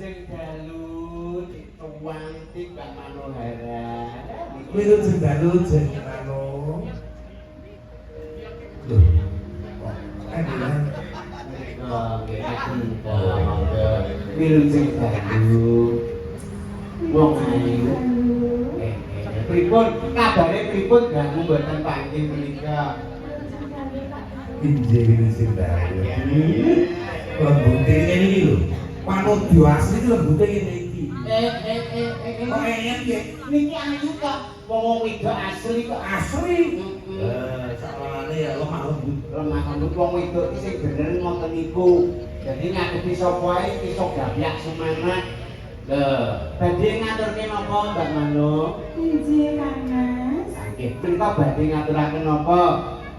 Wilujeng dalu tuwang Mbak Manohara. Wilujeng dalu jeneng Mano. Lho. Kandilan. Wilujeng dalu. Wong ayu. Pripun kabare pripun ganggu mboten panggih menika? Injih wilujeng dalu. Lembute ngene iki lho. Manut yo asli iki lembute ngene iki. Kok enyet ya? Niki ayu kok wong wedok asli kok Asli. Sawane ya lemah lembut. Lemah lembut wong wedok iki sing bener ngoten niku. Jadi ngadepi sapa ae iso gabyak semangat. Badhe ngaturke napa Mbak Mano? Injih Kang Mas. Nggih, menika badhe ngaturaken napa?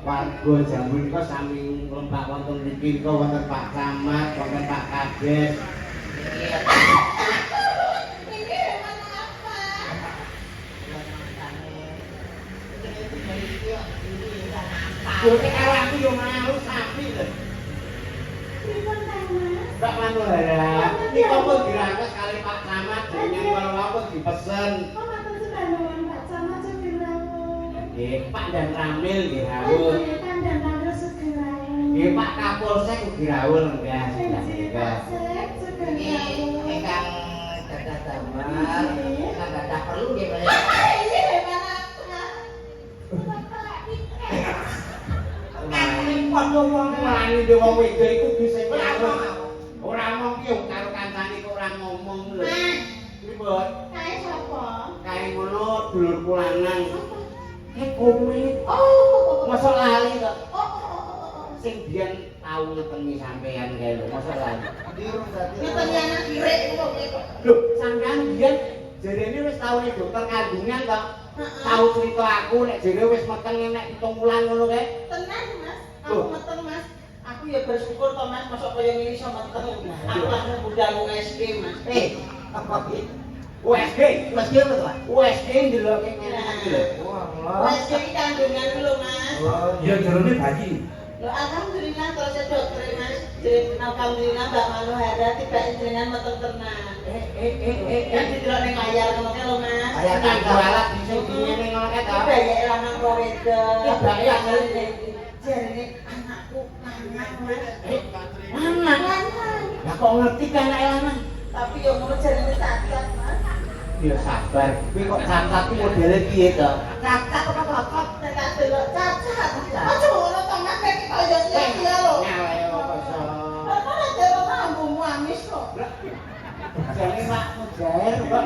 Warga jamu nika sami lembah wonten mriki nika wonten Pak Camat, wonten Pak Kades. Yo karo aku yo malu sapi lho. Pripun Kang Mas? Mbak Manohara, nika pun diraos kali Pak Camat jeneng karo aku dipesen. Kok matur sedanungan Pak Camat Sugrawuh. Nggih, Pak Dan Ramil nggih rawuh. Nggih, Kandang Kandang Sugrawuh. Nggih, Pak Kapolsek ugi rawuh nggih. Injih Kapolsek Sugrawuh. Ingkang dadah damel, ingkang dadah perlu nggih menika. Injih hebat Padha wong mulane de wong wedok iku bisa nyaru. Ora ngomong piye karo kancane kok ora ngomong lho. Pripun? Kae sapa? Kae ngono dulur kulanan. Komit. Oh. Masa lali kok. Oh. Sing biyen tau ngeteni sampean kae lho, masa lali. Dirung dadi. Ngeten anak kirek kok. Lho, sampean biyen jarene wis tau ning dokter kandungan kok. Tau cerita aku nek jare wis meteng nek 7 wulan ngono kae. Tenan Mas. Aku meteng Mas. Aku ya bersyukur to Mas, mosok kaya ngene iso meteng. Aku langsung budal USG Mas. Apa iki? USG, Mas ki apa to, Pak? USG ndeloke ngene iki lho. USG iki kandungan lho Mas. Ya jerone bayi. Lho alhamdulillah terus ya dokter Mas. Jadi alhamdulillah Mbak Manohara tiba jenengan meteng tenan. Kan didelok ning layar ngono lho Mas. Layar Kanggo alat bisa ngene ngono kae to. Tiba ya lanang kok wedok. Ya, Mbak, ya. Jarine anakku lanang Mas. Lanang. Lanang. Lah kok ngerti kan nek lanang? Tapi yo ngono jarine cacat Mas. Ya sabar. Kuwi kok cacat ku modele piye to? Cacat apa bakot nek tak delok cacat. Aja ngono to Mas nek kaya iya lho. Nyale kok iso. Lah kok nek delok rambutmu amis kok. Jane makmu jair kok.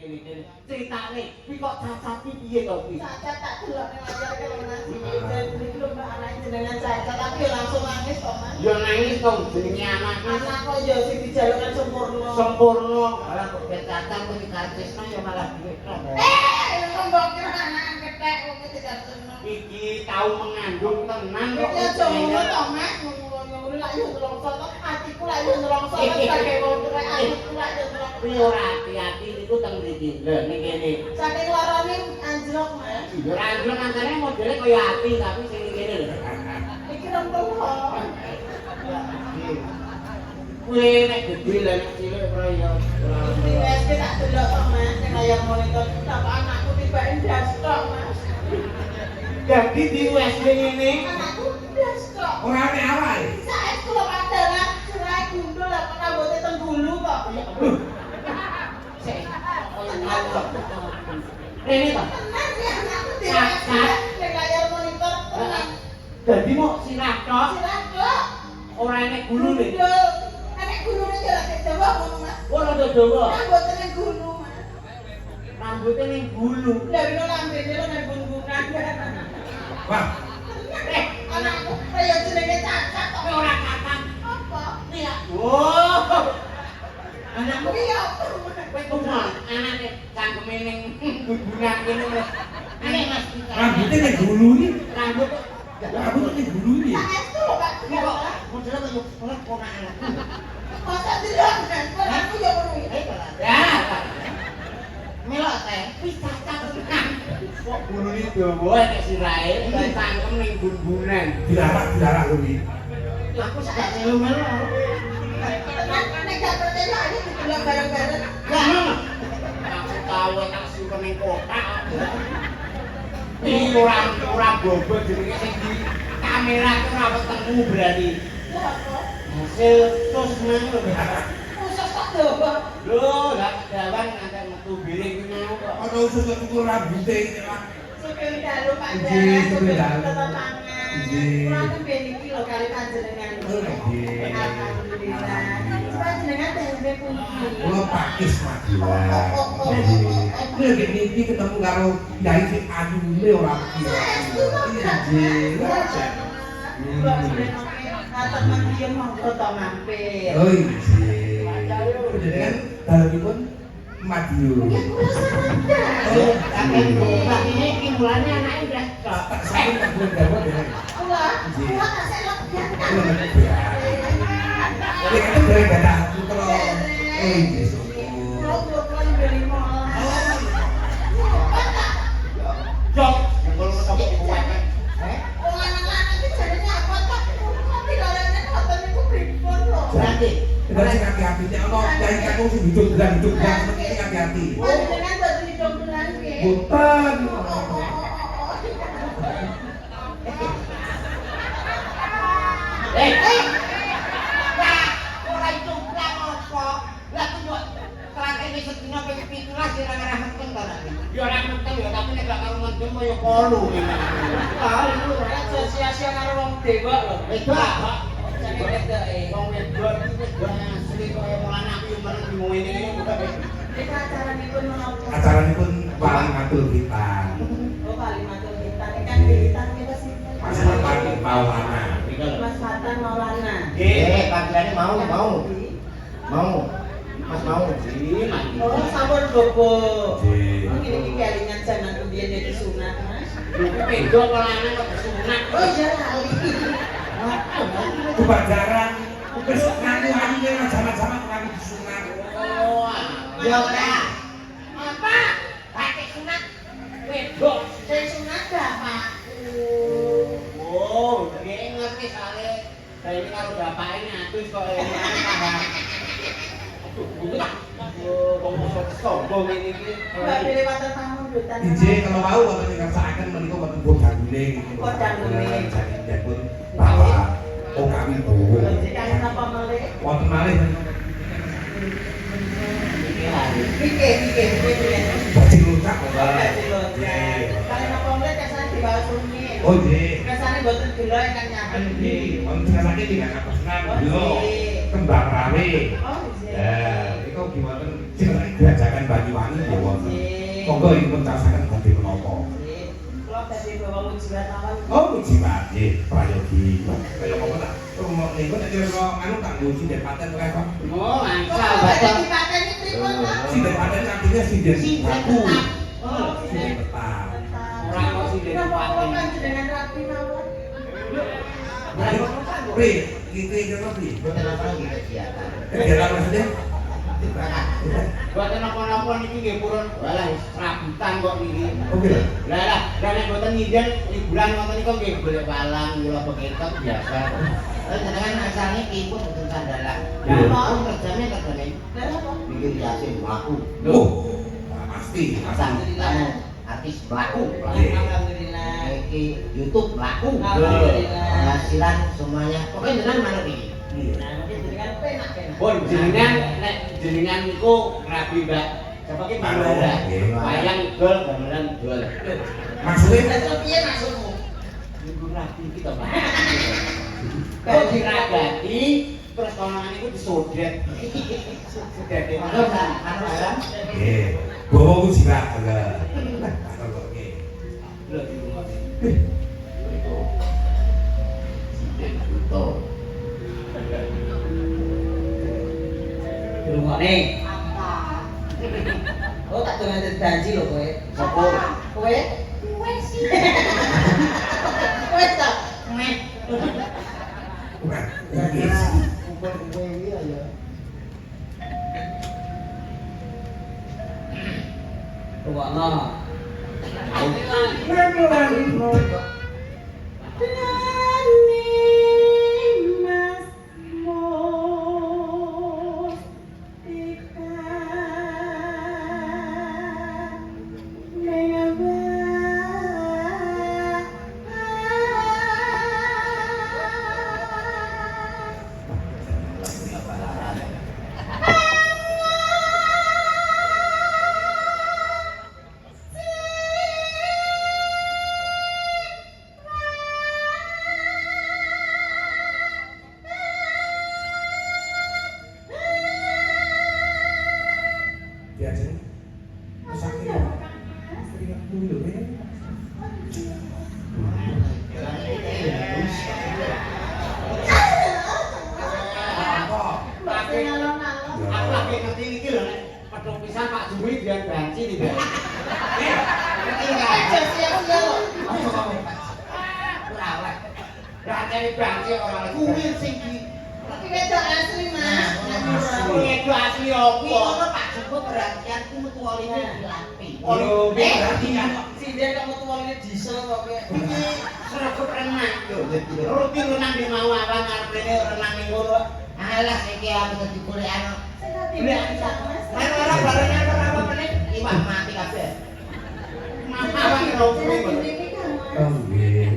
Gini. Ceritane kuwi kok cacat iki piye to kuwi? Cacat tak delok ning layar ke lho Mas. Jadi iki lho Mbak anak jenengan cacat tapi yo langsung nangis kok Mas. Ya nangis to jenenge anakku. Anak kok yo sing dijalukan sempurna. Sempurna. Malah kok cacat kok dikarcisno ya malah diwekno. Mbok kira anak kethek kok tidak seneng. Iki tau mengandung tenan kok. Ya aja ngono to Mas, ngono lak yo ngelongso to atiku lak yo ngelongso sebagai wong tuwa atiku lak yo ngelongso. Kuwi ora hati-hati niku teng mriki. Lho ning kene. Saking larane anjlok Mas. Ya ora anjlok antare modele kaya ati tapi sing ning kene lho. Iki rempel. Kuwi nek gedhe lha nek cilik ora ya ora. Iki wis tak delok to Mas, nek layar monitor bapak anakku tiba ndas tok Mas. Jadi di USG ngene. Anakku ndas tok. Ora nek awake. Saiki kula padahal cerai gundul lah kok rambutnya tenggulu kok. Rene to. Tenan ya anakku dirasa nek layar monitor tenan. Dadi mau sirah tok, Silah kok. ora enek gulune. Gundul. Nek gulune jarak ke Jawa ngono Mas. Ora do dawa. Rambutnya ning gulu Mas. Rambutnya ning gulu. Dari no lambene lo ning gungungan. Wah, Anakku kaya jenenge cacat kok. Tapi ora kakan. Apa? Iya. Oh. Anakmu Kuwi apa? kowe kuwi anake cangkeme ning gugunan kene wis. Aneh Mas. rambutnya nek gulu iki. Rambut Rambutnya nek gulu iki. Saestu lho Pak. iki kok modele kaya ora anakku. Masa dilok kan? Anakku ya ngono iki. Ya. Melok teh, wis cacat tenan. Kok gulune dawa nek sirahe, cangkem ning gungunan. Dilarang kuwi. Aku sak melu-melu. Nek gak percaya aja dibilang bareng-bareng. Lah, aku tahu enak sing ning kotak. Iki ora bobot jenenge sing di kamera ku ora ketemu berarti. Hasil tos nang lho. Usus tak dobo. Lho, lah dawan ngantek metu biring ku ngono kok. Ana usus kok tuku rambute iki Pak. Supir dalu Pak Nggih, Jas, supir supir dalu. tetangan. Nggih. Kula nemben iki lho kali panjenengan. Nggih. Alhamdulillah. Panjenengan tembe pundi? Kula pakis Madura. Nggih, niki ketemu karo Yai sing ayune ora kira. Iya, nggih. Kula jenengan ngatur mangkien monggo to mampir. Oh iya. Jenengan dalemipun Madiun. Ya kula sadar. Oh, Tapi Pak ini kimulane anake udah kok. tak sampe tak boleh dapat dengan. Kula tak selok jantan. Ini kan dari data aku kalau iya Kula kula beli molas. Jok, kalau ketemu kuat kan. Kula anak-anak iki jarene apa tak? Tapi lorene ngoten niku pripun lho. Berarti kita sing hati-hati nek ono yai kakung sing hidup seperti ini hati-hati. Panjenengan boten didongkelan nggih. Bukan. ora itu blang apa? Lah tunjuk kelakene sedina ping 17 ora ngarah meteng to nek. Ya ora meteng ya, tapi nek gak karo mendem ya kolu. Ah, iku ora sia-sia karo wong dewa lho. Itu apa? Jane wedoke. Wong wedok iki wedok asli kaya mulan aku meneng bingung ini bukan. Nek acaranipun menapa? Acaranipun paling ngatur kita. Oh, Kalimantan kita kan kita kita sih. Mas Fatih Maulana. Mas Fatan Maulana. Panggilannya mau. Mas mau. Oh, sampun bobo. Nggih. Oh, ini kelingan jaman kebiyen jadi sunat, Mas. Itu wedok lanang kok sunat. Oh, iya lali. Kebajaran wis ngaku-ngaku nek jaman-jaman ngaku disunat. Oh, Ya ora. Apa? Pakai sunat wedok. Saya sunat Bapak. Oh, dia ngerti soalnya. Saya ini kalau bapaknya atus kok ini paham. Aduh, butuh tak? Ngomong sombong ini. Mbak Dewi Water Pamundutan. Ije kalau mau wonten ing ngersakaken menika wonten bodang guling iki. Bodang guling. Jadi pun Bapak Okawi Bowo. Jadi napa melih? Wonten malih Pikir. baju lucak. Kalau napa melih kesane dibawa sunyi. Oh nggih. Kesane boten gelo ingkang nyapen. Nggih, wonten sakit iki kan pesenan Oh, lho. nggih. Kembang rawe. Oh, Ya, iku gimana jeneng gerajakan Banyuwangi ya wonten. Monggo iki pun casaken badhe menapa. Kalau tadi bawa ujian awal. Oh, jimat nggih, prayogi. Kaya apa tak rumah niku nek kira anu tak nguji den paten kae kok. Oh, Kalau angsal tadi bapak. dipaten ini pripun, Pak? Sinden paten artinya sinden baku. Oh, Sinden petang. Ora kok sih den Napa paten. kan jenengan rapi mawon? Pri, iki kira pri. Boten apa lagi kegiatan. Kegiatan maksudnya? Buatan apa-apa niki nggih purun. Walah, rabutan kok niki. Oke. Lah nek boten nginden liburan ngoten niku nggih golek walang, kula beketok biasa. Jenengan asalnya ibu boten sandalan. Ya. Mau kerjanya kerjane Napa? bikin yasin mlaku. Oh, pasti. Pasang artis mlaku. Alhamdulillah. Iki YouTube mlaku. Alhamdulillah. Penghasilan semuanya. Pokoknya jenengan mana iki? Nah, mungkin jenengan penak. Pun jenengan nek jenengan niku rabi Mbak. Siapa ki Mandara. Wayang dol gamelan dol. Maksudnya Lah piye maksudmu? Niku rabi kita Pak. Kok diragati terus konangan niku disodet. Sodet e Anu anu alam. nggih. Bawa ku jimat agak. Oke. lho di rumah. Itu. Siden Buto. Rungokne. Oh, tak dongan dadi janji lho kowe. Sopo? Kowe? Wes sih. Wes ta? Nek. Bukan. Kumpul kuwi ya. Rungokno. bangke ora Kuwi sing di Tapi wedok asli Mas. Itu asli opo? ngono Pak Joko perhatian ku metu oline dilapi. Oh, berarti kan Si dia kamu tuh ini diesel kok kayak. iki seragam renang yo. Rutin renang di mau apa ngarepne renang ning ngono. alas iki aku dadi golek Mas. Kan ora barengan ora apa meneh iwak mati kabeh. Masalah ro kuwi. Oh, nggih.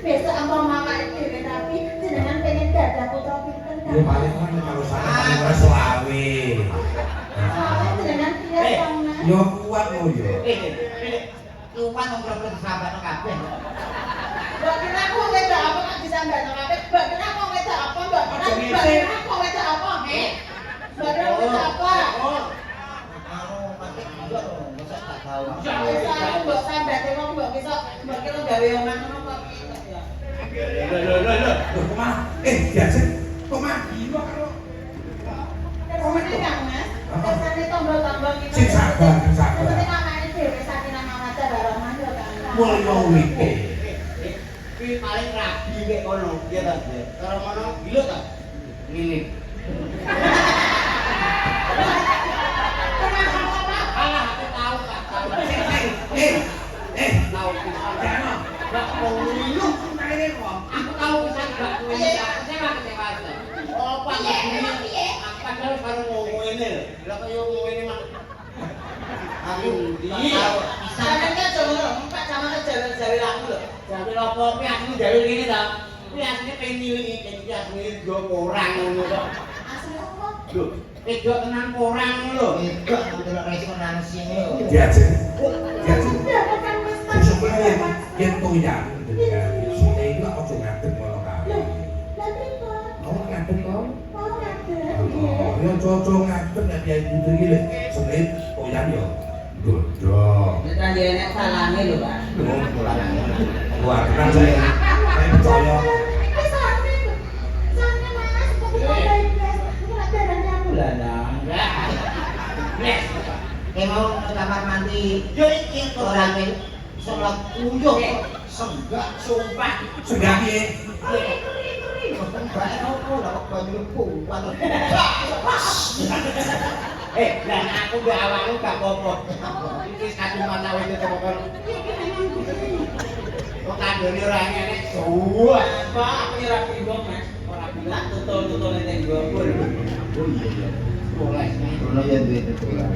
Besok apa mama dhewe tapi jenengan pengen dadah putra pinten Ya paling kan kalau sana paling ora selawe. Soalnya jenengan piye to Mas? Yo kuat lo yo. Lupan ngobrol sahabat kabeh. Mbak kira aku wedok apa kan bisa mbak kabeh? Mbak kira aku wedok apa? Mbak kira aku wedok apa? Mbak kira wedok apa? Anu mati juga lho, masa tak tahu. Bisa aku mbak sambat wong mbak bisa mbak kira gawe omah ngono kok ya. Loh. Loh, kemana? Biasa. Kok mati lo karo? Terus kan Mas, kesane tombol-tombol gitu. Sing sabar. Penting amane dhewe saking nama maca baromah yo kan. Mulai mau wike. Kuwi paling rabi nek kono, ya ta. Karo ngono gila ta? Ngene. Alah, aku tahu tak tahu. Tahu pisan. Gak mau ngilu kene kok. Aku tahu pisan gak kuwi. Kecewa. Oh, Pak. Apa kalau karo ngomong ngene lho. Lah kaya ngomong ngene mah. Aku Tahu Sampeyan kan jowo Pak jamane jawe-jawe aku lho. Jadi apa kuwi asline gawe ngene ta? Kuwi asline pengen ngilingi iki asline go porang ngono kok. Asli apa? Lho, wedok tenan porang ngono lho. Enggak ndelok resonansi ini. Biasa. Ya kan Mas. Sesuai yang toyan dengan sini itu aku cuma ngadep kalau kali. Kamu ngadep kau? Oh, yang cocok ngadep nggak biar putri gile. Sebenarnya toyan yo. Dodong. Kita dia enak salame lho, Pak. Wah, tenang saya percaya. Mau ke kamar mandi. Yo iki orang iki salat uyuh senggak sumpah. Sudah piye? Bae opo lah kok banyu kuat. Lah aku mbek awakmu gak apa-apa. Iki satu mata wis kok. Kok kandhane ora ngene. Wah, Pak, aku ora bingung, Mas. Ora bingung tak tutul-tutul ning nggowo. oh iya. Boleh. Ono ya duwe tutulan.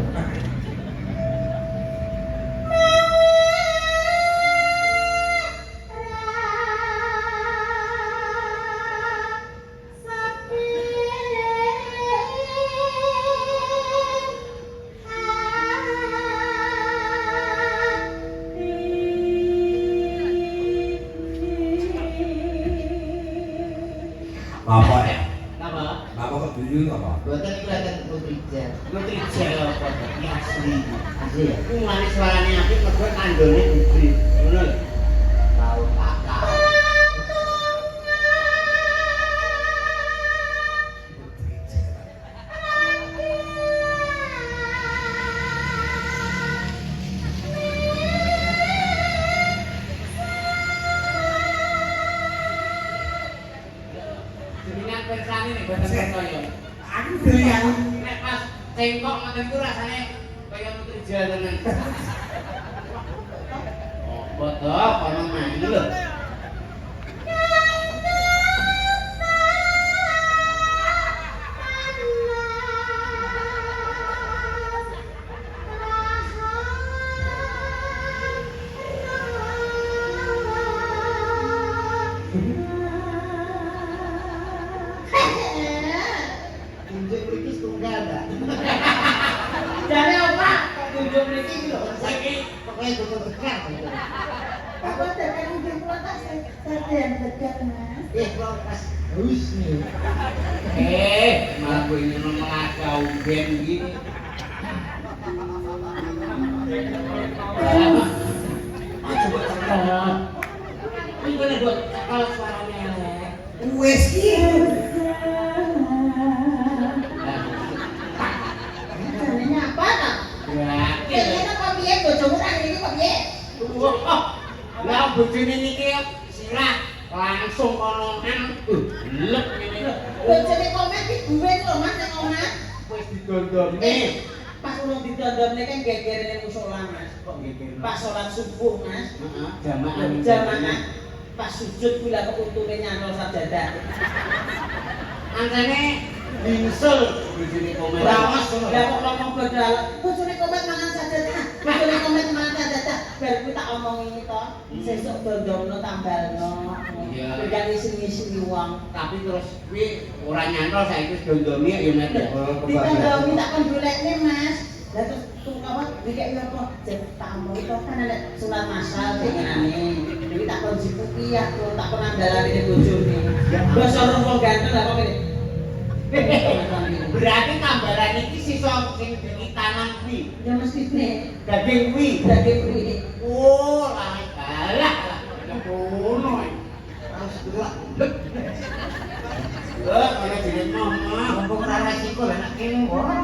Apa ya? Napa? Apa kok dulu apa? Boten iku lek putri jan. Putri Jel apa? Ini asli. Asli ya. Ku manis suarane apik mergo kandhane putri. Ngono lho. Tahu kakak. Jenengan persane nek boten percaya. Aku belian. Nek pas cengkok ngoten iku rasane kaya putri Jel tenan. Apa to? Kono mandi lho. Tunjuk mriki setunggal enggak? Jane apa? Kok kunjung mriki lho. Saiki pokoke tutup tekan. Apa tekan ujung kula tak sedan dekat, Mas. Kok pas hus nih. Malah gue ingin melacau band gini. Coba cekal. Ini boleh buat cekal suaranya elek. Wes ki. Jenenge apa ta? Berarti. Jenenge kok piye bojomu nang iki kok piye? Wah, lah bojone niki sirah langsung kono Bojone komen ki duwe lho Mas ning omah. Wis didondone. Pas ulung didondomne kan gegerene musala Mas. Kok geger? Pas salat subuh Mas. Heeh, jamaah. Jamaah pas sujud kula keuntune nyantol sajadah. Antene ningsul bojone komen. Lah kok ngomong bodal. Bojone komen mangan sajadah. Bojone komen mangan sajadah. Bar kuwi tak omongi to. Sesuk dondomno tambalno. Iya. Kan isi-isi wong. Tapi terus kuwi ora nyantol saiki wis dondomi ya nek Ditondomi tak kon golekne Mas. Lah terus apa dikek apa tak omongi to kan ada surat masal denganane. Iki tak kon jipuki ya tak kon andalane bojone. Basa wong ganteng lah kok ngene. Berarti tambalan iki sisa sing ditanam kuwi. Ya mesti ne. Daging kuwi. Daging kuwi. Oh, lah. Ngono ae. Harus delok. Lah, ana jeneng mama. Mumpung ora resiko lah nek kene ora.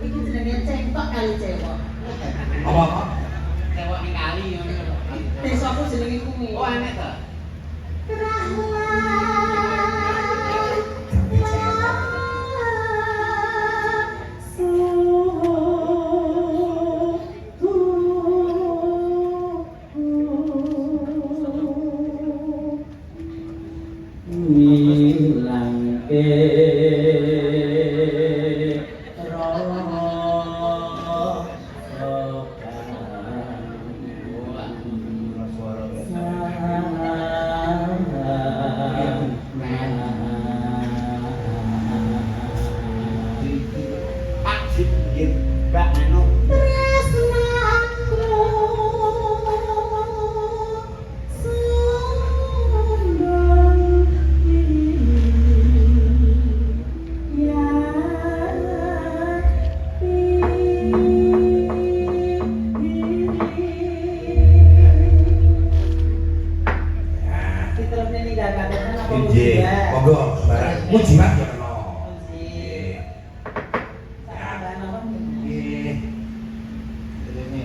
Iki jenenge cengkok kali cengkok. Apa? Cewek ning kali ngono. Desaku jenenge kuwi. Oh, enek to. Pak Jin, Mbak anu. Diterusne ninggalkan apa Injih, monggo sembarang mujimat ya kena. Nggih. Tambahan apa? Nggih. Dene.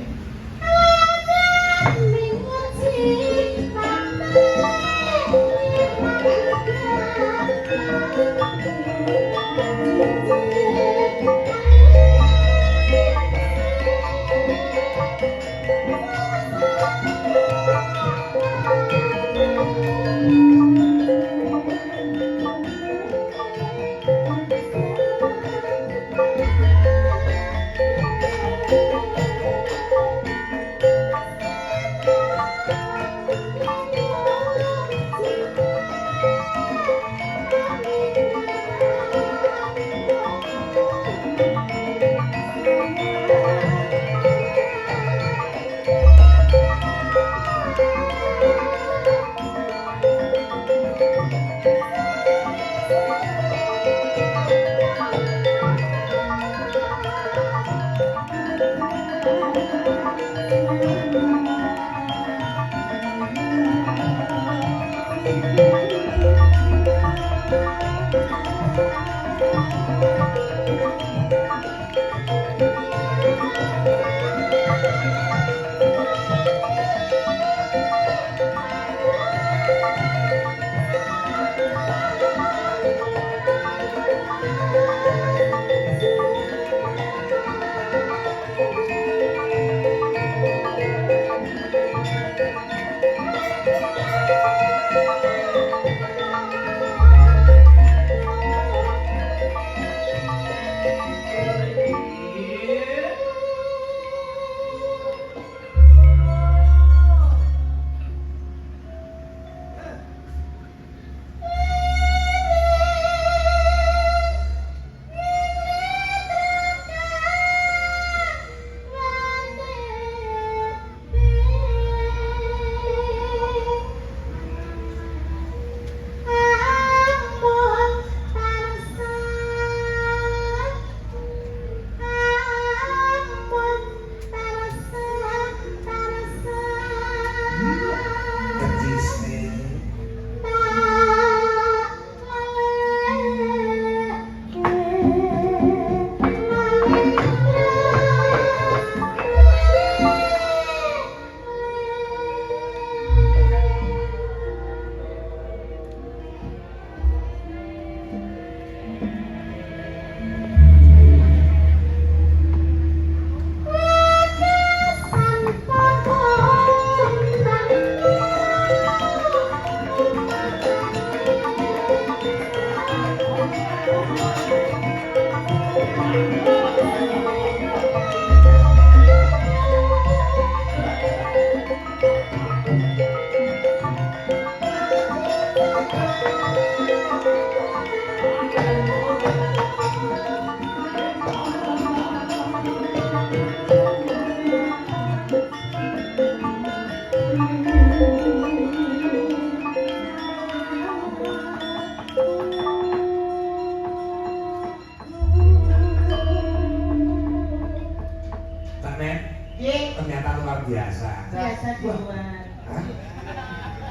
biasa. Biasa di luar. Hah?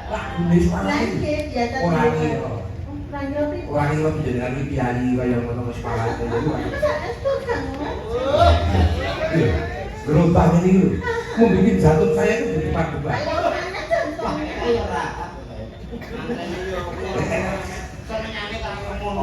Lah, ini sekolah Lain ini. ke biasa di Orang luar. itu. Orang Yopi. Orang itu menjadikan kiai kayak ngono sekolah itu. Masa itu kamu? Gerobak ini lho. Mau bikin jatuh saya itu di depan depan. Ayo mana contohnya? Ayo ra. Senengane karo ngono.